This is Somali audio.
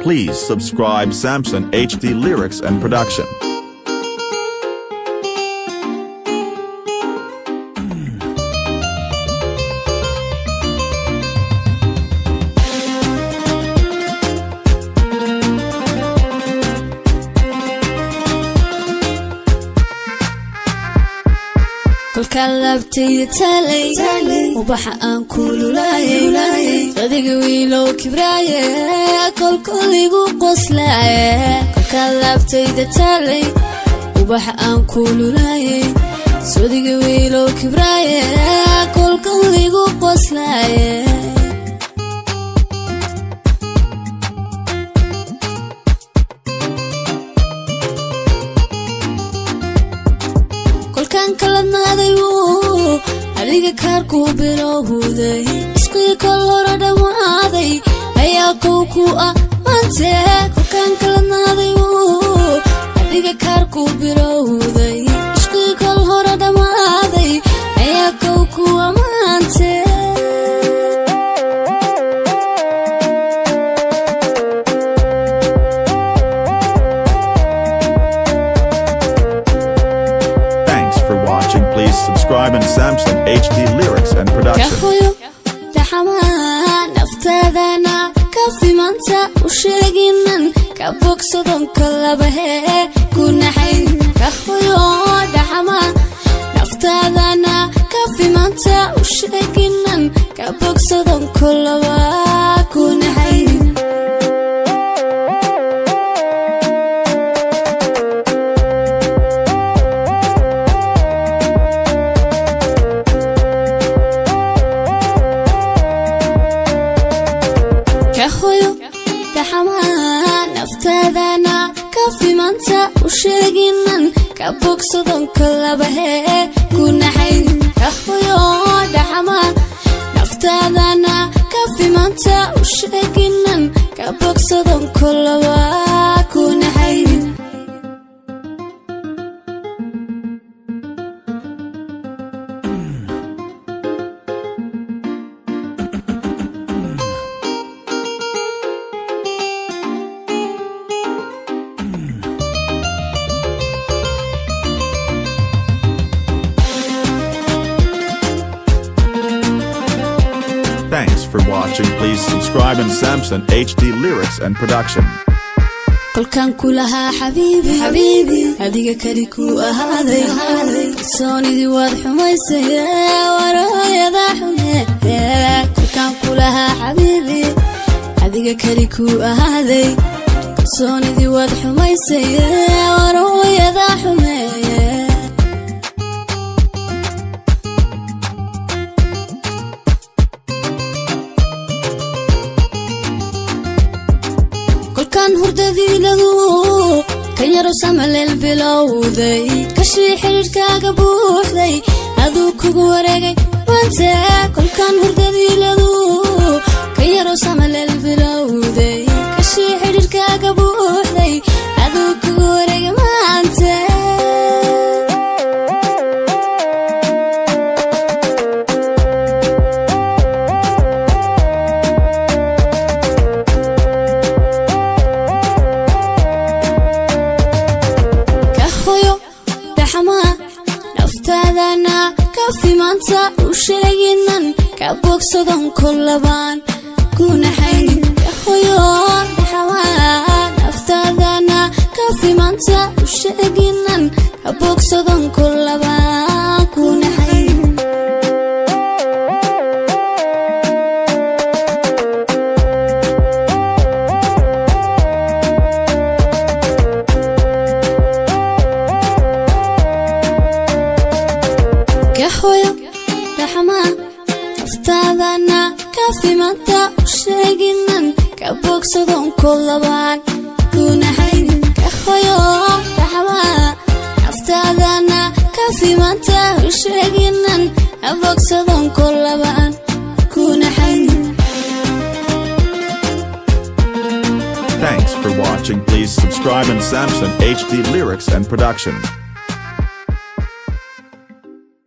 Please subscribe Samson HD Lyrics and Production. كلبتي تالي وبح أنكل لاي صدق ويلو كبرايا كل يقو قصلاي كلبتي تالي وبح أنكل لاي صدق ويلو كبرايا كل يقو قصلاي adiga kaarku bilowday isqii kal hore dhamaaday ayaa ku ante kan kala naaday adiga kaarku bilowday isqii kal hore dhamaaday ayaa ku amante Please subscribe and Samson HD Lyrics and Production. Hoyo, Dhaxamaha naftadana kafi manta usheeginan kabogsadon kalabahe kunahayn Hoyo, Dhaxamaha naftadana kafi manta usheeginan kabogsadon kalaba kunahayn Hoyo, Dhaxamaha naftadana kafi manta usheeginan kabogsadon kalabahe kunahayn Hoyo, Dhaxamaha naftadana kafi manta usheeginan kabogsadon kalaba kunahayn Thanks for watching. Please subscribe and Samson HD Lyrics and Production. كلكان كلها حبيبي حبيبي هديك كريكو هذي صوني دي واضح ميسي ورايا ضحمي كلكان كلها حبيبي هديك كريكو هذي صوني دي واضح ميسي ورايا ضحمي كان هرددي لدو كان يرسم للبلوذي كشي حريركا بوحدي هذو كوغو ورقي وانت كل كان هرددي لدو كان يرسم للبلوذي كشي حريركا بوحدي هذو كوغو ورقي وانت naftadana kafi manta usheeginan kabogsadon kalaban kunahayn Hoyo, Dhaxamaha naftadana kafi manta usheeginan kabogsadon kalaban kunahayn Hoyo, Dhaxamaha naftadana kafi manta usheeginan kabogsadon kalaban kunahayn Hoyo, Dhaxamaha naftadana kafi manta usheeginan kabogsadon kalaban kunahayn Thanks for watching. Please subscribe and Samson HD Lyrics and Production.